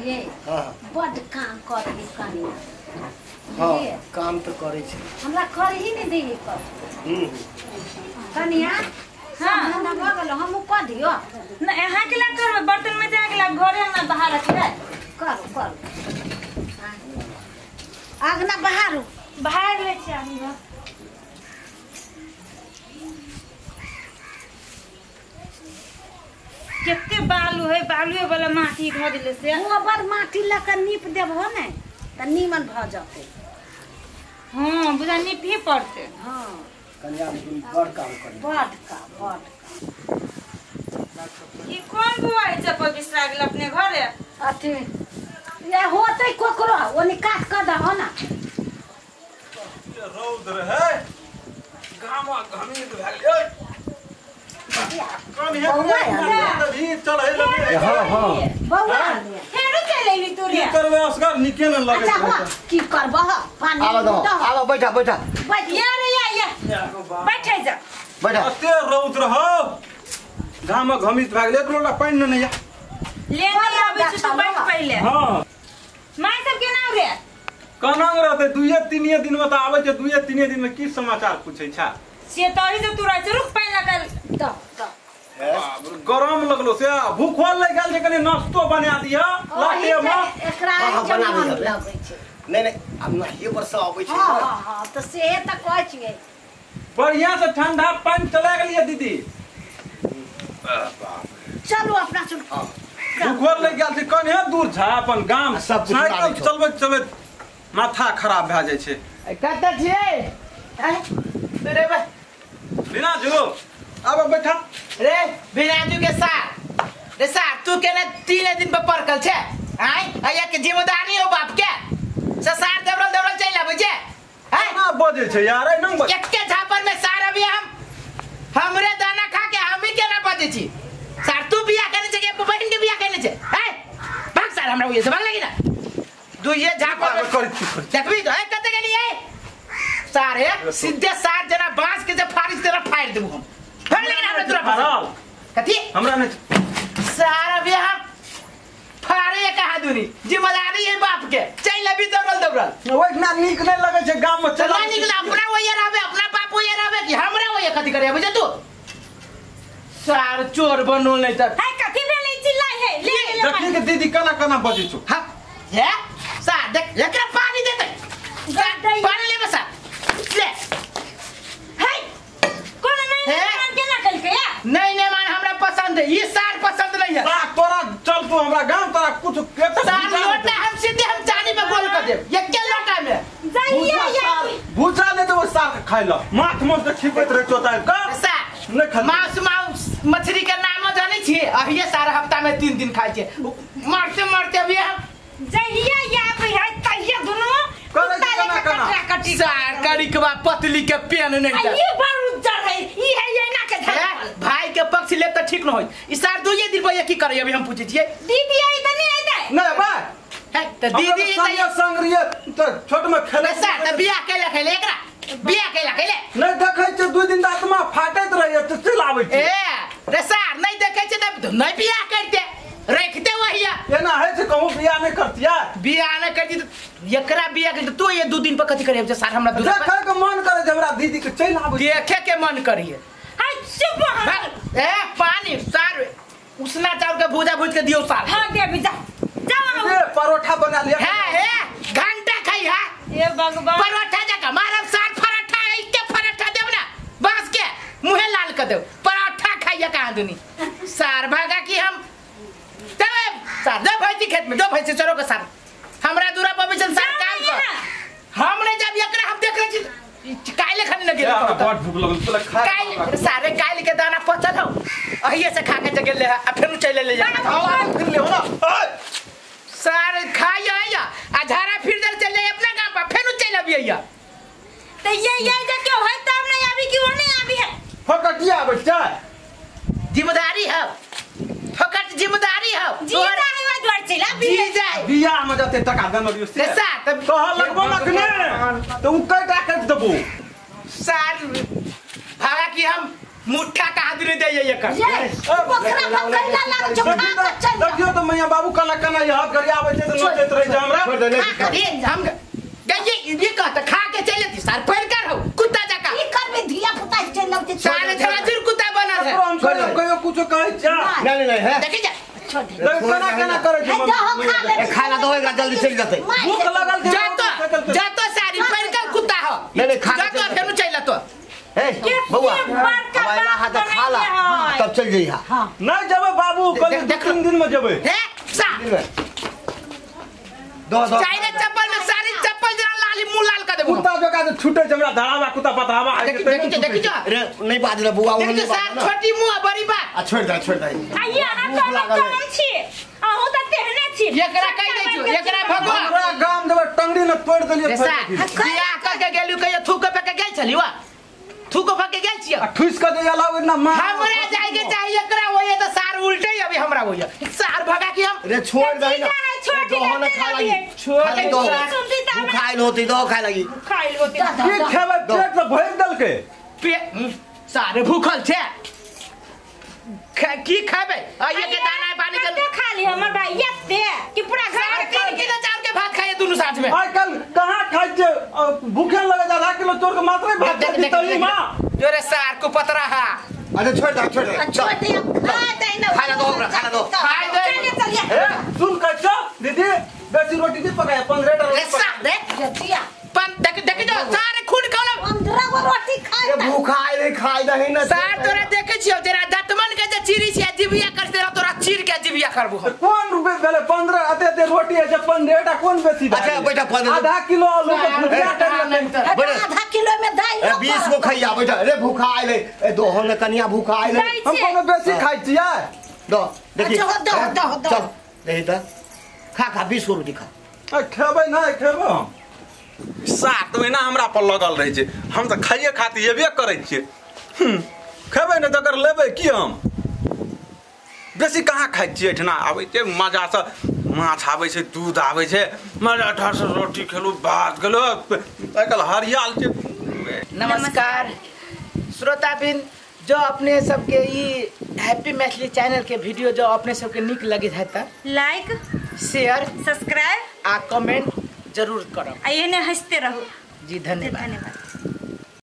ये हां बड़ काम कर दी कनिया। हां काम तो करे छे हमरा कर ही नहीं देही कर। कनिया हां धंधा भ गेल हम कर दियो ना यहाँ के ला करबे बर्तन में जा गेला घरे ना बाहर रखले करो करो आग ना बाहर ले छी आबी बा केते बालू है बालुए वाला माटी ध दिले से गोबर माटी ल के नीप देबो ने त नीमन भ जते। हां बुझा नीपी पड़ते। हां कन्या तुम बड़ काम कर बड़ ई कौन बुआ है चप्पल बिसरा गेल अपने घरे अथी ये होते कोकरो ओनी काट कर दहो ना रौद्र है गामा घमी भ गेल कौन है तभी चल है लगे हां हां बौआ फेरू चलेली तू रे की करबे असगर निके न लगे अच्छा हो की करबह पानी आलो दो आलो बैठा बैठा बैठ या रे या बैठे जा बैठा अते रौद्र हो गामा घमी भ गेल एक लोटा पानी नहीं है ले नहीं आबे छी तू बैठ पहले। हां माय सब के नाम रे कनांग रहते दुइये तीनिये दिन में त आबै छै दुइये तीनिये दिन में की समाचार पूछै छा से तोरी से तू रह रुक पानी लगा त गरम लगलो से भूखल लग गेल छै कनी नाश्तो बना दिया लाटे में एकरा केना लगै छै नहीं नहीं अब ना ये वर्षा आबै छै हां हां त से त कहै छियै बढ़िया से ठंडा पानी चला गेलिए दीदी चलो अपना सुन भूखल लग गेल छै कने दूर छै अपन गाम सब कुछ साइकिल मानै छौ। चलबैत चलबैत माथा खराब भए जाइ छै कत छिए रे बा बिना जो अब बैठा रे बिराजू के साथ रे साथ तू केने 3 दिन पे परकल छे आय आया के जिम्मेदारी हो बाप के ससार दबरल दबरल चल आबै छे हैं ना बजे छै यार ए नंग एक के झापर में सार अभी हमरे दाना खा के हम ही केना बजे छी सार तू बिया करने छे के बहन के बिया करने छे हैं भाग सार हमरा होइए से भाग लगी ना दू ये झापर देखबी तो है कते के लिए सारे सीधे सार जना बांस के जे फारिस तेरा फाड़ देबू हम भाग लगी ना हमरा तुरा हराल कथी हमरा नहीं सारा बिया फारे कहा दूनी जिम्मेदारी है बाप के चल अभी दबरल दबरल ओइ ना नीक नहीं लगे छै गाम में चला निकला अपना वही रहबे अपना बाप वही रहबे कि हमरा वही कथी करे बुझे तू सार चोर बनो नहीं त हाय कथी भेलै चिल्लाई है ले ले देखी के दीदी कना कना बजे छौ हां ये सार देख एकरा पानी देते पानी ले बसा ले हाय कोन नहीं मान के ना कल के नहीं मान हमरा पसंद है ये सार पसंद नहीं है साग तोरा चल तू हमरा गाम तोरा कुछ सार लोटा हम सीधे हम चानी में गोल कर दे ये के लोटा में जाइए या भूसा ले तो साग खाइ ल माथ में के छिपैत रह चोता का सार नहीं खा मांस मछली के नाम जाने छी अहिए सारा हफ्ता में 3 दिन खाइ छे मारते मारते अभी हम जाइए या है तइए दोनों करे कना कना कटी सार करी के बाद पतली के पेन नहीं जा ये बारूद जर है ई है ये ना के धर भाई के पक्ष ले त ठीक न होई ई सार 2 दिन पर की करे अभी हम पूछे छिए दीदी आई त नहीं आई नहीं बा है त दीदी संगे संगरिए तो छोट में खेले सार त बियाह कैला खेले एकरा बियाह कैला खेले नहीं देखै छै 2 दिन आत्मा फाटैत रहै त चल आबै छै ए रे सार नहीं देखे छै त नहीं बियाह करते रखते वहिया एना है से कहूं बियाह नहीं करतिया बियाह न करती त एकरा बियाह के तो ये 2 दिन पर कथी करे सार हमरा दूर देखे के मन करे जे हमरा दीदी के चल आबै देखे के मन करिए हाय चुप ए पानी सार उसना चावल के भूजा भूज के दियो सार हां दे भी जा जाओ ए परोठा बना लिया है घंटा खाई है ए भगवान परोठा जगह मारब सार पराठा इके पराठा देव ना बांस के मुंह लाल कर देव पराठा खाइए कहां दुनी सार भागा की हम तबे सार दो भैंसी खेत में दो भैंसी चरो के सार हमरा दूरा पर बिचन सार काम कर हमने जब एकरा हम देख रहे छी काइले खाने न गेल बहुत भूख लगल चल खा काइल सारे काइल के दाना पचल हो अहिए से खा के जगह ले आ फिर चले ले जा फिर ले हो ना सारे खाई आया आ झारा फिर दर चले अपना गांव पर फिर चले अभी आया तो ये जा क्यों है तब नहीं अभी क्यों नहीं अभी है फकटिया बच्चा जिम्मेदारी है फकट जिम्मेदारी है जीता है वो द्वार चला भी जी जाए बियाह में जते टका देनो दियो से ऐसा तब कह लगबो लखने तो उ कई टाका देबो सार भागा कि हम मुट्ठा कहा दिन दे ये कर ये बकरा पकड़ला लाग जो खा के चल देखियो तो मैया बाबू कना कना यहाँ करिया आवे छे तो नचैत रह जा हमरा छोड़ दे ले अरे हम ये कहता खा के चले थी सर पैर कर हो कुत्ता जका ई कर में धिया पुता चल लौटे सारे धराधुर कुत्ता बना है हम कहियो कुछ कहे जा नहीं है देखी जा छोड़ दे कना कना करे छे ए खाना दो होएगा जल्दी चल जाते भूख लगल छे जातो सारी पैर कर कुत्ता हो नहीं खा जातो फिर चल तो ए बउआ हमारा हाथ खाला तब चल जइहा हां नहीं जबे बाबू कल 2-3 दिन में जबे है सा दो चाइना चप्पल में सारी चप्पल जरा लाली मुंह लाल कर देबो कुत्ता जो का छूटे हमरा धड़ावा कुत्ता पतावा देखी जा रे नहीं बात रे बुआ देखी सर छोटी मुंह बड़ी बात छोड़ दे आइए अहाँ कम छी अहू त तेहने छी एकरा कह दै छु एकरा भगवा हमरा गाम देबे टंगड़ी न तोड़ देलिए बियाह करके गेलु कहियो थूक पे के गेल छली वा थूक पे के गेल छियो ठुस के दे लाओ ना मां हमरा जाय के चाहिए एकरा होय त सार उल्टे अभी हमरा होय सार भगा के हम रे छोड़ दे ना छोड़ दे दोहन खा लगी छोड़ दो खाइल होती दो खाए लगी खाइल होते की खेबे पेट से भर दल के सारे भूखल छे की खाबे आइए के दाना पानी के खा ली हमर भाई ये दे कि पूरा घर के चार के भात खाए दोनों साथ में आज कल कहां खाइ छे भूखे लगे जा 1 किलो चोर के मात्र भात खाती तली मां जोरे सार को पतरा हा अरे छोड़ दे छोड़ दे खा दे ना खाना दो खाए दे चलिए सुन कच्चा दीदी बेसी रोटी नहीं पकाया 15 रे डॉलर सा दे दिया पन देख जो सारे खून खाओ 15 रोटी खा ये भूखाए खाई नहीं ना सार तोरा देखे छियो तेरा दतमन के जे चिरी से जिबिया कर तेरा तोरा चीर के जिबिया करबो हम कौन रुपए पहले 15 आते रोटी है जब 15 टा कौन बेसी अच्छा बेटा 15 आधा किलो आलू के भुजिया कर ले आधा किलो में दाल 20 को खइया बेटा रे भूखाए ले ए दोहन ने कनिया भूखाए ले हम कोनो बेसी खाइ छियै दो देखी दो चल देखी त खा 20 को रोटी खा खेबै नहीं खेबै हम 7 महीना हमरा पर लगल रहे छै हम त खाइए खातिर एबे करै छियै खेबै न तकर लेबै की हम बेसी कहाँ खाइ छियै एठना आबै छै मजा से माछ आबै छै दूध आबै छै मजा ठार से रोटी खेलू भात खेलू आइकाल हरियाल छै नमस्कार श्रोताबिन जो अपने सबके ई हैप्पी मैथिली चैनल के वीडियो जो अपने सबके निक लगे है त लाइक शेयर सब्सक्राइब आ कमेंट जरूर करब आ एने हंसते रहो जी धन्यवाद धन्यवाद।